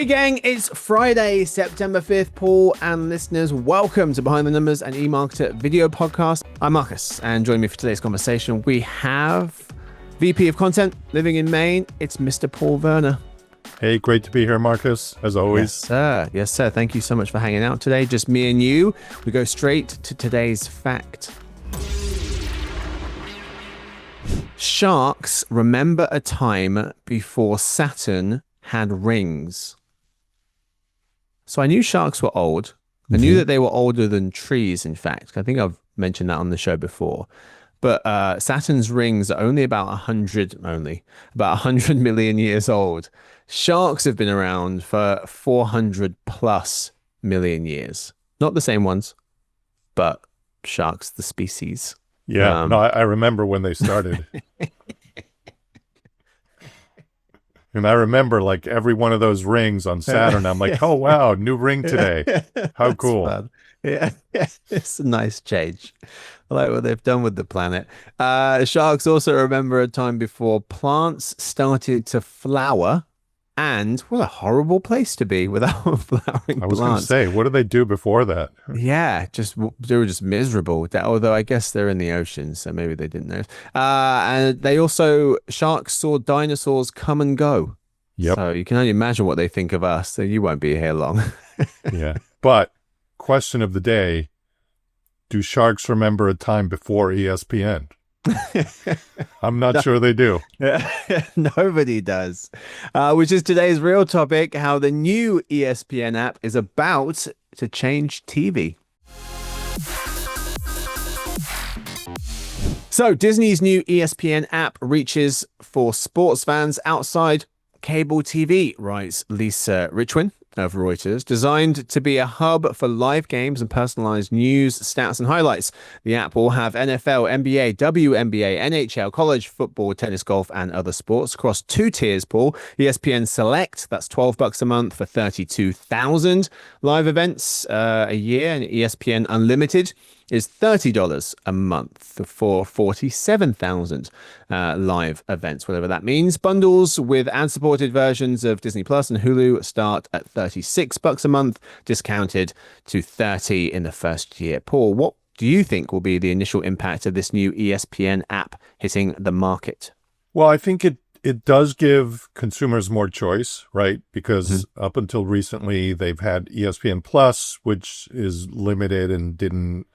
Hey gang, it's Friday, September 5th. Paul and listeners, welcome to Behind the Numbers, an eMarketer video podcast. I'm Marcus, and joining me for today's conversation, we have VP of Content, living in Maine. It's Mr. Paul Verna. Hey, great to be here, Marcus, as always. Yes, sir. Yes, sir. Thank you so much for hanging out today. Just me and you. We go straight to today's fact. Sharks remember a time before Saturn had rings. So I knew sharks were old. I knew that they were older than trees, in fact. I think I've mentioned that on the show before. But Saturn's rings are only about 100 million years old. Sharks have been around for 400 plus million years. Not the same ones, but sharks, the species. Yeah, I remember when they started. And I remember like every one of those rings on Saturn. I'm like, oh, wow, new ring today. How cool. Fun. Yeah, it's a nice change. I like what they've done with the planet. Sharks also remember a time before plants started to flower. And what a horrible place to be without flowering plants. I was going to say, what did they do before that? Yeah, they were just miserable. Although I guess they're in the ocean, so maybe they didn't know. And sharks saw dinosaurs come and go. Yep. So you can only imagine what they think of us. So you won't be here long. Yeah. But question of the day, do sharks remember a time before ESPN? I'm not sure they do. Nobody does. Which is today's real topic, how the new ESPN app is about to change TV. So Disney's new ESPN app reaches for sports fans outside cable TV, writes Lisa Richwin of Reuters, designed to be a hub for live games and personalized news, stats, and highlights. The app will have NFL, NBA, WNBA, NHL, college football, tennis, golf, and other sports across two tiers, Paul. ESPN Select, that's $12 a month for 32,000 live events a year, and ESPN Unlimited is $30 a month for 47,000 live events, whatever that means. Bundles with ad-supported versions of Disney Plus and Hulu start at $36 a month, discounted to $30 in the first year. Paul, what do you think will be the initial impact of this new ESPN app hitting the market? Well, I think it does give consumers more choice, right? Because up until recently, they've had ESPN Plus, which is limited and didn't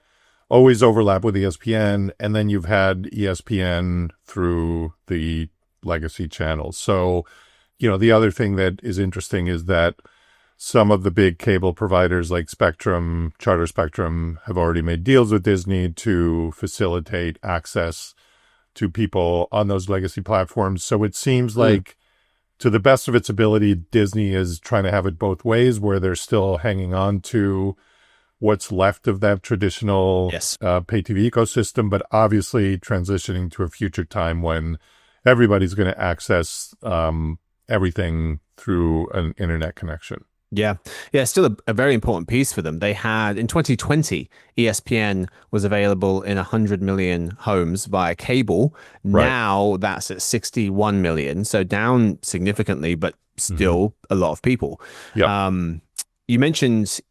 always overlap with ESPN, and then you've had ESPN through the legacy channels. So, the other thing that is interesting is that some of the big cable providers like Spectrum, Charter Spectrum, have already made deals with Disney to facilitate access to people on those legacy platforms. So it seems like, to the best of its ability, Disney is trying to have it both ways, where they're still hanging on to what's left of that traditional pay TV ecosystem, but obviously transitioning to a future time when everybody's going to access everything through an internet connection. Yeah, still a very important piece for them. They had, in 2020, ESPN was available in 100 million homes via cable. Right. Now that's at 61 million, so down significantly, but still a lot of people. Yep. You mentioned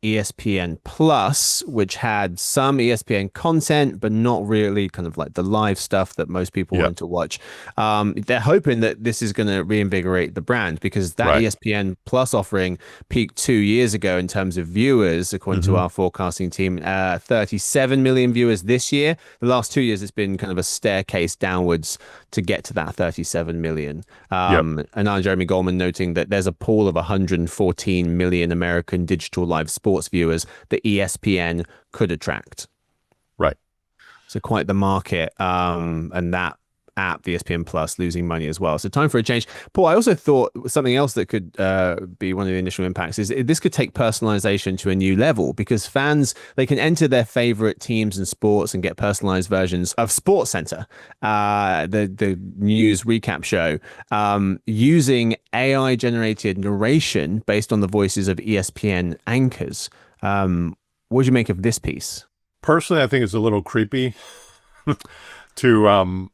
ESPN Plus, which had some ESPN content, but not really kind of like the live stuff that most people want to watch. They're hoping that this is going to reinvigorate the brand, because that ESPN Plus offering peaked 2 years ago in terms of viewers, according to our forecasting team, 37 million viewers this year. The last 2 years, it's been kind of a staircase downwards to get to that 37 million. And now Jeremy Goldman noting that there's a pool of 114 million American digital live sports viewers that ESPN could attract. Right. So quite the market, and that app, the ESPN Plus, losing money as well. So time for a change. Paul, I also thought something else that could be one of the initial impacts is this could take personalization to a new level, because fans, they can enter their favorite teams and sports and get personalized versions of SportsCenter, the news recap show, using AI generated narration based on the voices of ESPN anchors. What do you make of this piece? Personally, I think it's a little creepy. to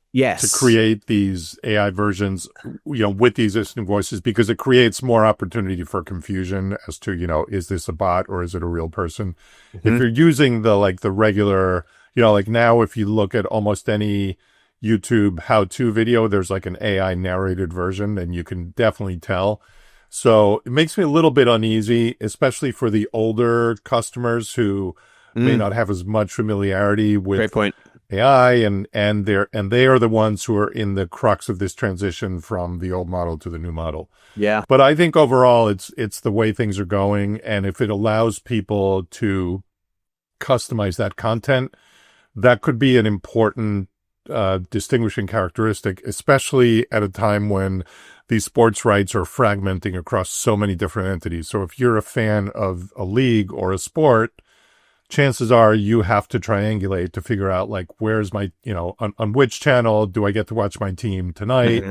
create these AI versions, with the existing voices, because it creates more opportunity for confusion as to, is this a bot or is it a real person? If you're using the regular, like now, if you look at almost any YouTube how-to video, there's like an AI narrated version, and you can definitely tell. So it makes me a little bit uneasy, especially for the older customers who may not have as much familiarity with Great point. AI, and they are the ones who are in the crux of this transition from the old model to the new model. Yeah. But I think overall it's the way things are going, and if it allows people to customize that content, that could be an important distinguishing characteristic, especially at a time when these sports rights are fragmenting across so many different entities. So if you're a fan of a league or a sport, chances are you have to triangulate to figure out where's my, on which channel do I get to watch my team tonight?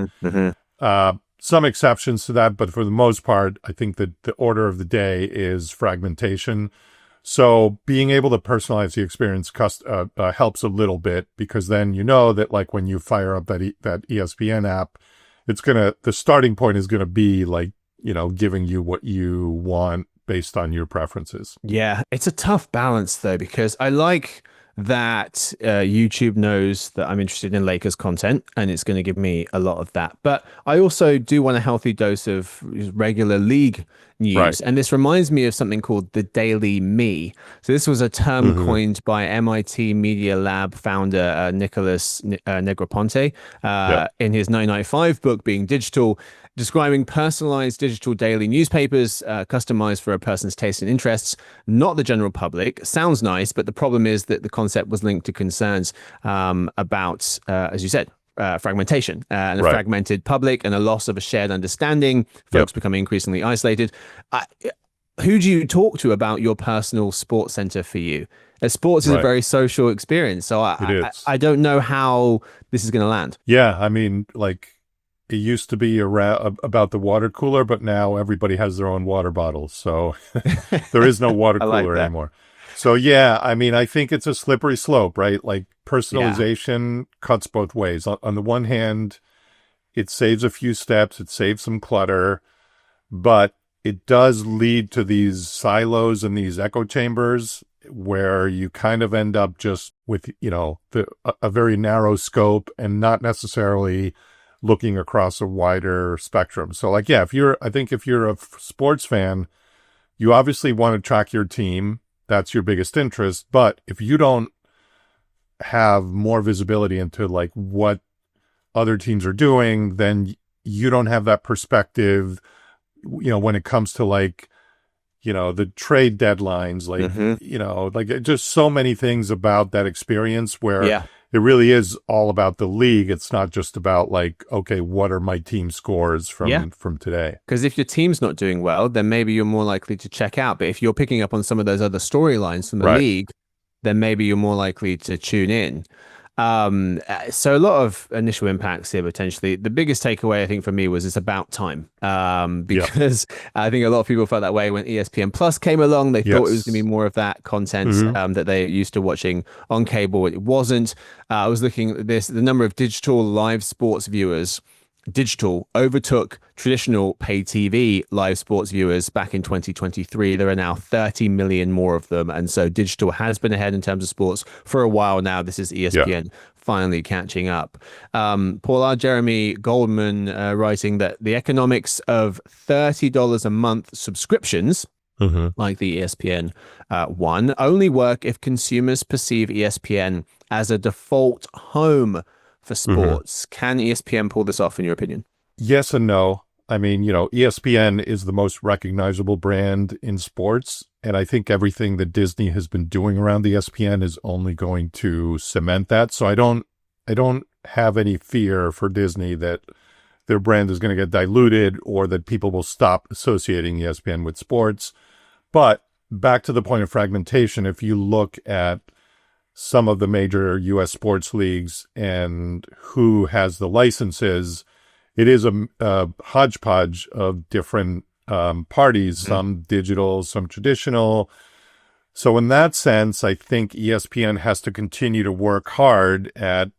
Some exceptions to that, but for the most part, I think that the order of the day is fragmentation. So being able to personalize the experience helps a little bit, because then that when you fire up that ESPN app, the starting point is gonna be giving you what you want based on your preferences. Yeah, it's a tough balance though, because I like that YouTube knows that I'm interested in Lakers content, and it's going to give me a lot of that. But I also do want a healthy dose of regular league news. Right. And this reminds me of something called the Daily Me. So this was a term coined by MIT Media Lab founder Nicholas Negroponte in his 1995 book, Being Digital, describing personalized digital daily newspapers customized for a person's taste and interests, not the general public. Sounds nice, but the problem is that the concept was linked to concerns about, as you said, fragmentation and a fragmented public and a loss of a shared understanding, folks becoming increasingly isolated. Who do you talk to about your personal SportsCenter for you? Sports is a very social experience, so I don't know how this is going to land. Yeah, I mean, it used to be about the water cooler, but now everybody has their own water bottles. So there is no water cooler anymore. So yeah, I mean, I think it's a slippery slope, right? Personalization cuts both ways. On the one hand, it saves a few steps, it saves some clutter, but it does lead to these silos and these echo chambers where you kind of end up just with, a very narrow scope and not necessarily looking across a wider spectrum. So if you're a sports fan, you obviously want to track your team. That's your biggest interest. But if you don't have more visibility into what other teams are doing, then you don't have that perspective, when it comes to the trade deadlines, just so many things about that experience where it really is all about the league. It's not just about okay, what are my team scores from today? Because if your team's not doing well, then maybe you're more likely to check out. But if you're picking up on some of those other storylines from the league, then maybe you're more likely to tune in. So a lot of initial impacts here potentially. The biggest takeaway I think for me was it's about time, because I think a lot of people felt that way when ESPN Plus came along. They thought it was going to be more of that content that they're used to watching on cable. It wasn't. I was looking at the number of digital live sports viewers. Digital overtook traditional pay TV live sports viewers back in 2023. There are now 30 million more of them. And so digital has been ahead in terms of sports for a while now. This is ESPN finally catching up. Paul R. Jeremy Goldman writing that the economics of $30 a month subscriptions, like the ESPN one, only work if consumers perceive ESPN as a default home for sports. Can ESPN pull this off in your opinion? Yes and no. I mean, ESPN is the most recognizable brand in sports, and I think everything that Disney has been doing around ESPN is only going to cement that. So I don't have any fear for Disney that their brand is going to get diluted or that people will stop associating ESPN with sports. But back to the point of fragmentation, if you look at some of the major U.S. sports leagues and who has the licenses, it is a hodgepodge of different parties, some digital, some traditional. So in that sense, I think ESPN has to continue to work hard at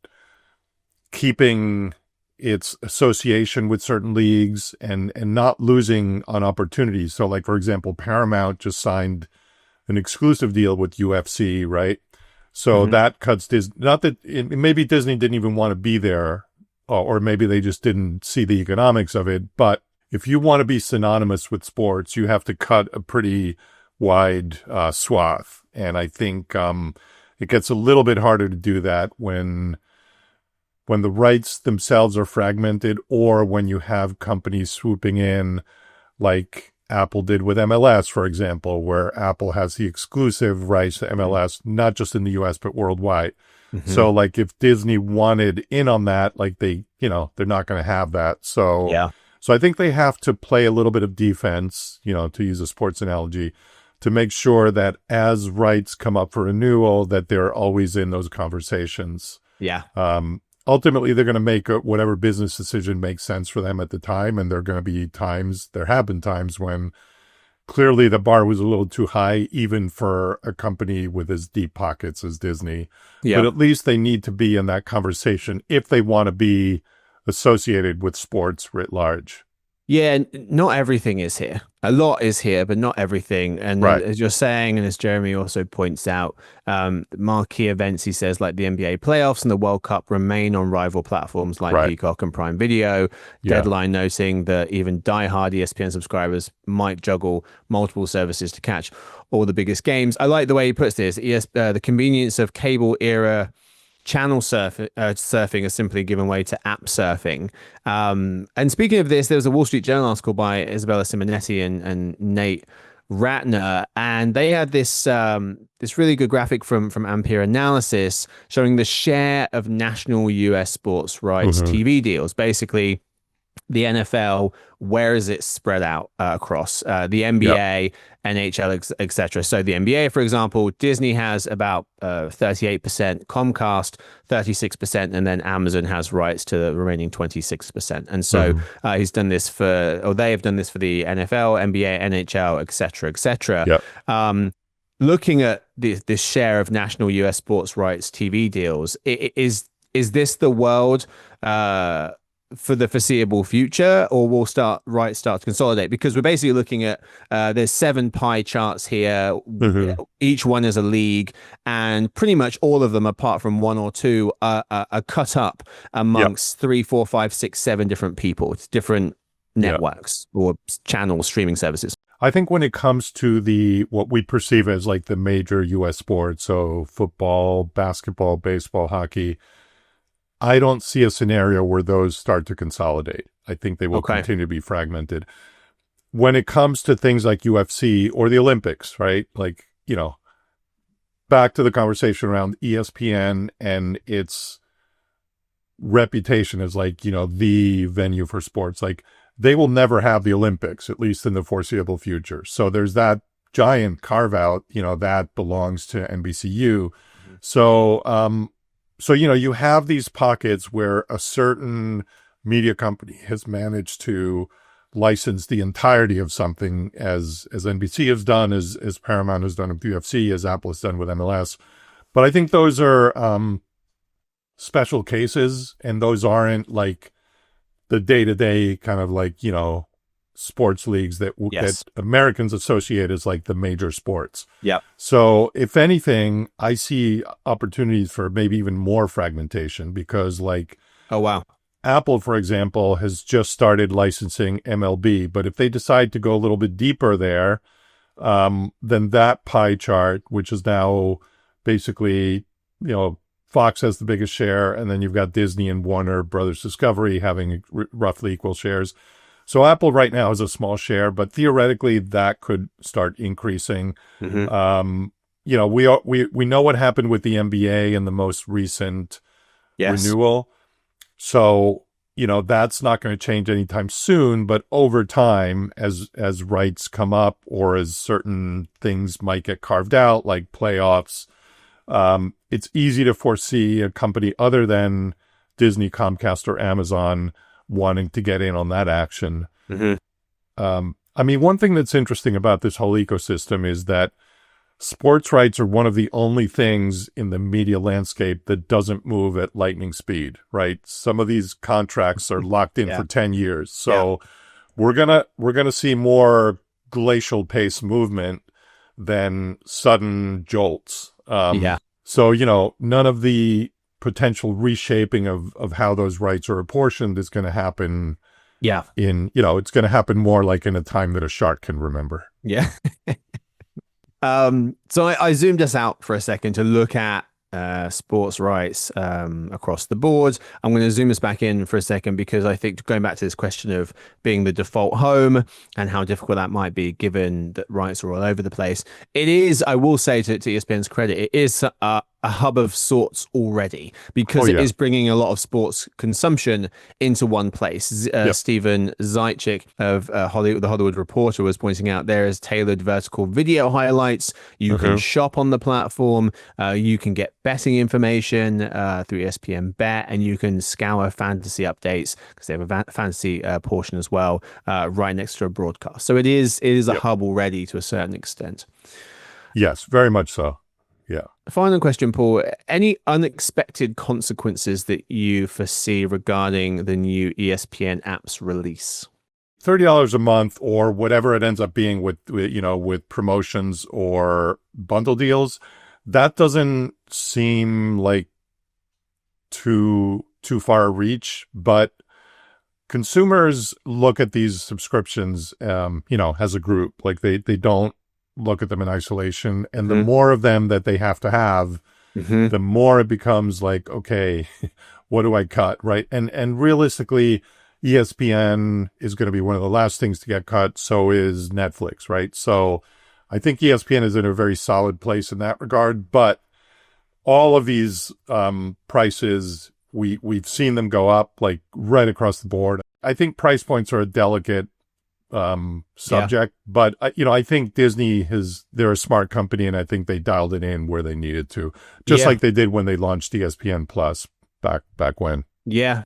keeping its association with certain leagues and not losing on opportunities. So like, for example, Paramount just signed an exclusive deal with UFC, right? So that cuts Disney. Not that maybe Disney didn't even want to be there, or maybe they just didn't see the economics of it. But if you want to be synonymous with sports, you have to cut a pretty wide swath. And I think it gets a little bit harder to do that when the rights themselves are fragmented, or when you have companies swooping in like Apple did with MLS, for example, where Apple has the exclusive rights to MLS, not just in the US, but worldwide. So like if Disney wanted in on that, like they're not going to have that. So, so I think they have to play a little bit of defense, to use a sports analogy, to make sure that as rights come up for renewal, that they're always in those conversations. Yeah. Ultimately, they're going to make whatever business decision makes sense for them at the time. And there are going to be there have been times when clearly the bar was a little too high, even for a company with as deep pockets as Disney. But at least they need to be in that conversation if they want to be associated with sports writ large. Yeah, not everything is here. A lot is here, but not everything. And as you're saying, and as Jeremy also points out, marquee events, he says, like the NBA playoffs and the World Cup remain on rival platforms like Peacock and Prime Video. Deadline noting that even diehard ESPN subscribers might juggle multiple services to catch all the biggest games. I like the way he puts this. The convenience of cable era channel surfing is simply given way to app surfing. And speaking of this, there was a Wall Street Journal article by Isabella Simonetti and Nate Ratner, and they had this really good graphic from Ampere Analysis showing the share of national US sports rights TV deals. Basically, the NFL, where is it spread out across the NBA, NHL, etc. So the NBA, for example, Disney has about 38%, Comcast 36%, and then Amazon has rights to the remaining 26%. And so he's done this they have done this for the NFL, NBA, NHL, etc., etc. Looking at this share of national US sports rights TV deals, is this the world for the foreseeable future, or will start to consolidate? Because we're basically looking at there's 7 pie charts here. Each one is a league, and pretty much all of them, apart from 1 or 2, are cut up amongst 3, 4, 5, 6, 7 different people. It's different networks or channels, streaming services. I think when it comes to what we perceive as like the major U.S. sports, so football, basketball, baseball, hockey, I don't see a scenario where those start to consolidate. I think they will continue to be fragmented. When it comes to things like UFC or the Olympics, right? Like, back to the conversation around ESPN and its reputation as like, the venue for sports. Like, they will never have the Olympics, at least in the foreseeable future. So there's that giant carve out, that belongs to NBCU. So, you have these pockets where a certain media company has managed to license the entirety of something, as NBC has done, as Paramount has done with UFC, as Apple has done with MLS. But I think those are special cases, and those aren't like the day-to-day kind of like, sports leagues that Americans associate as like the major sports. So if anything, I see opportunities for maybe even more fragmentation, because like, Apple, for example, has just started licensing MLB, but if they decide to go a little bit deeper there, then that pie chart, which is now basically, Fox has the biggest share, and then you've got Disney and Warner Brothers Discovery having roughly equal shares. So Apple right now has a small share, but theoretically that could start increasing. We know what happened with the NBA in the most recent renewal. So, that's not going to change anytime soon, but over time, as rights come up, or as certain things might get carved out, like playoffs, it's easy to foresee a company other than Disney, Comcast, or Amazon wanting to get in on that action. One thing that's interesting about this whole ecosystem is that sports rights are one of the only things in the media landscape that doesn't move at lightning speed, right? Some of these contracts are locked in Yeah. for 10 years. So we're gonna see more glacial pace movement than sudden jolts. Yeah. So, none of the potential reshaping of how those rights are apportioned is going to happen Yeah. it's going to happen more like in a time that a shark can remember. Yeah. So I zoomed us out for a second to look at sports rights across the board. I'm going to zoom us back in for a second because I think going back to this question of being the default home and how difficult that might be given that rights are all over the place. It is, I will say to ESPN's credit, it is a hub of sorts already because it is bringing a lot of sports consumption into one place. Stephen Zaitchik of the Hollywood Reporter was pointing out there is tailored vertical video highlights. You can shop on the platform. You can get betting information through ESPN Bet, and you can scour fantasy updates because they have a fantasy portion as well right next to a broadcast. So it is a hub already to a certain extent. Yes, very much so. Yeah. Final question, Paul. Any unexpected consequences that you foresee regarding the new ESPN app's release? $30 a month or whatever it ends up being with promotions or bundle deals, that doesn't seem like too far a reach, but consumers look at these subscriptions as a group. Like they don't look at them in isolation, and the more of them that they have to have, the more it becomes like, okay, what do I cut, right? And realistically, ESPN is going to be one of the last things to get cut. So is Netflix, right? So I think ESPN is in a very solid place in that regard. But all of these prices, we've seen them go up like right across the board. I think price points are a delicate subject, but I think Disney they're a smart company, and I think they dialed it in where they needed to, just like they did when they launched ESPN Plus back when. Yeah.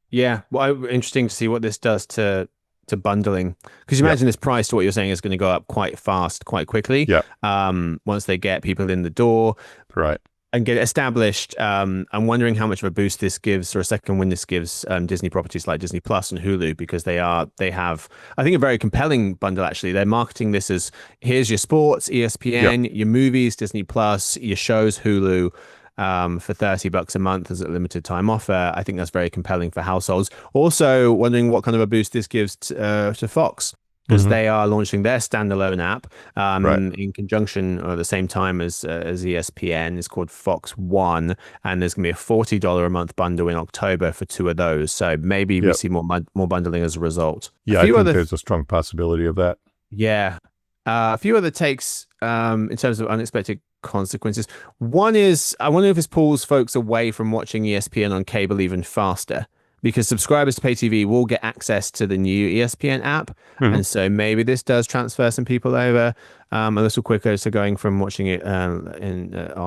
Well, interesting to see what this does to bundling, because you imagine this price to what you're saying is going to go up quite fast, quite quickly. Once they get people in the door, right, and get it established. I'm wondering how much of a boost this gives, or a second win this gives Disney properties like Disney Plus and Hulu, because they have, I think, a very compelling bundle. Actually, they're marketing this as here's your sports, ESPN, your movies, Disney Plus, your shows, Hulu. For $30 a month as a limited time offer. I think that's very compelling for households. Also wondering what kind of a boost this gives to Fox, because they are launching their standalone app in conjunction or at the same time as ESPN. It's called Fox One, and there's going to be a $40 a month bundle in October for two of those. So maybe we see more bundling as a result. Yeah, I think there's a strong possibility of that. Yeah. A few other takes in terms of unexpected consequences. One is, I wonder if this pulls folks away from watching ESPN on cable even faster, because subscribers to pay TV will get access to the new ESPN app. And so maybe this does transfer some people over a little quicker, so going from watching it on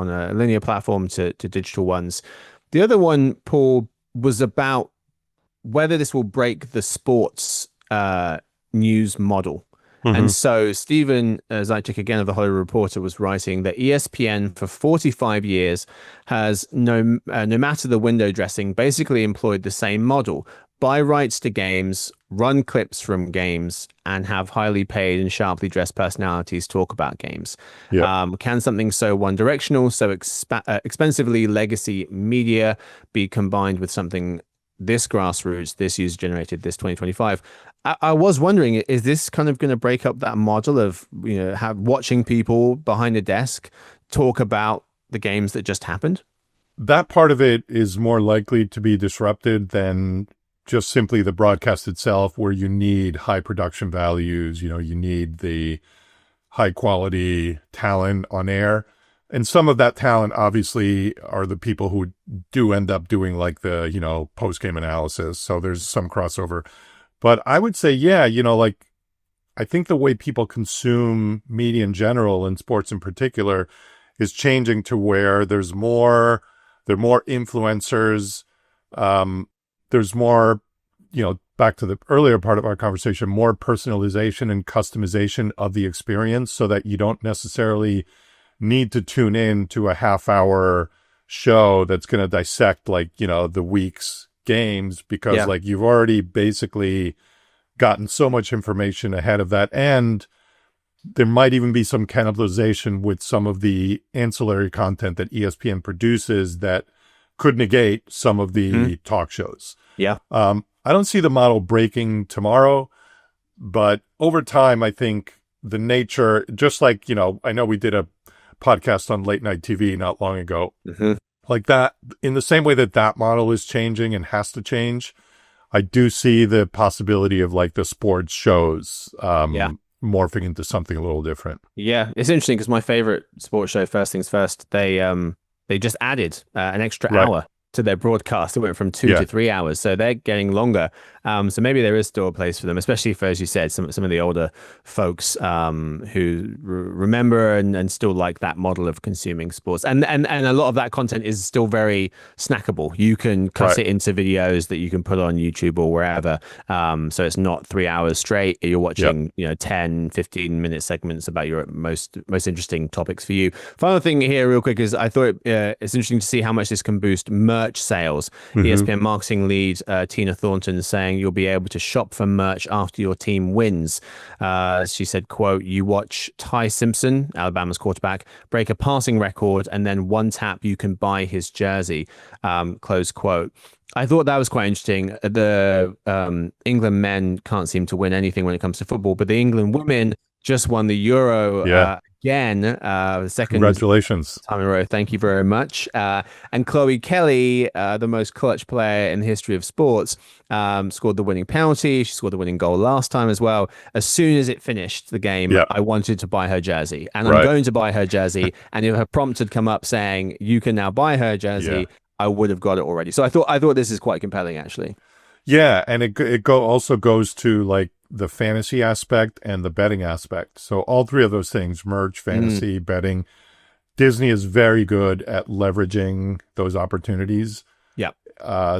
a linear platform to digital ones. The other one, Paul, was about whether this will break the sports news model. And so Stephen Zaitchik, again of the Hollywood Reporter, was writing that ESPN for 45 years has, no matter the window dressing, basically employed the same model. Buy rights to games, run clips from games, and have highly paid and sharply dressed personalities talk about games. Can something so one-directional, so expensively legacy media be combined with something this grassroots, this user-generated, this 2025? I was wondering, is this kind of going to break up that model of watching people behind a desk talk about the games that just happened? That part of it is more likely to be disrupted than just simply the broadcast itself, where you need high production values. You need the high quality talent on air. And some of that talent obviously are the people who do end up doing like the, post-game analysis. So there's some crossover. But I would say, I think the way people consume media in general and sports in particular is changing to where there are more influencers. There's more, back to the earlier part of our conversation, more personalization and customization of the experience, so that you don't necessarily need to tune in to a half-hour show that's going to dissect like, the week's games, because like you've already basically gotten so much information ahead of that. And there might even be some cannibalization with some of the ancillary content that ESPN produces that could negate some of the talk shows. Yeah. I don't see the model breaking tomorrow, but over time, I think the nature, just like, I know we did a podcast on late night TV not long ago, like that, in the same way that model is changing and has to change, I do see the possibility of like the sports shows morphing into something a little different. Yeah, it's interesting because my favorite sports show, First Things First, they just added an extra hour to their broadcast. It went from 2 to 3 hours, so they're getting longer. So maybe there is still a place for them, especially for, as you said, some of the older folks who remember and still like that model of consuming sports. And a lot of that content is still very snackable. You can cut it into videos that you can put on YouTube or wherever. So it's not 3 hours straight. You're watching 10, 15-minute segments about your most interesting topics for you. Final thing here real quick is I thought it's interesting to see how much this can boost merch sales. ESPN marketing lead Tina Thornton saying you'll be able to shop for merch after your team wins. She said, quote, "You watch Ty Simpson, Alabama's quarterback, break a passing record, and then one tap you can buy his jersey," close quote. I thought that was quite interesting. The England men can't seem to win anything when it comes to football, but the England women just won the Euro again, the second Congratulations time in a row. Thank you very much. And Chloe Kelly, the most clutch player in the history of sports, scored the winning penalty. She scored the winning goal last time as well. As soon as it finished the game, I wanted to buy her jersey, and I'm going to buy her jersey. And if her prompt had come up saying you can now buy her jersey, I would have got it already. So I thought this is quite compelling, actually. Yeah, and it also goes to like the fantasy aspect and the betting aspect. So all three of those things, merch, fantasy, betting, Disney is very good at leveraging those opportunities. Yeah.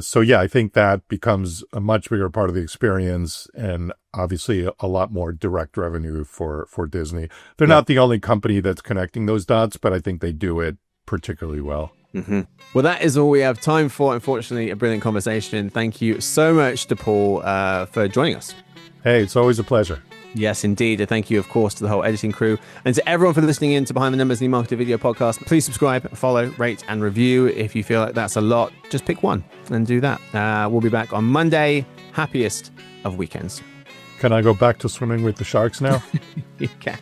So yeah, I think that becomes a much bigger part of the experience, and obviously a lot more direct revenue for Disney. They're not the only company that's connecting those dots, but I think they do it particularly well. Well, that is all we have time for. Unfortunately, a brilliant conversation. Thank you so much to Paul for joining us. Hey, it's always a pleasure. Yes, indeed. And thank you, of course, to the whole editing crew and to everyone for listening in to Behind the Numbers, the Marketing Video Podcast. Please subscribe, follow, rate, and review. If you feel like that's a lot, just pick one and do that. We'll be back on Monday. Happiest of weekends. Can I go back to swimming with the sharks now? You can.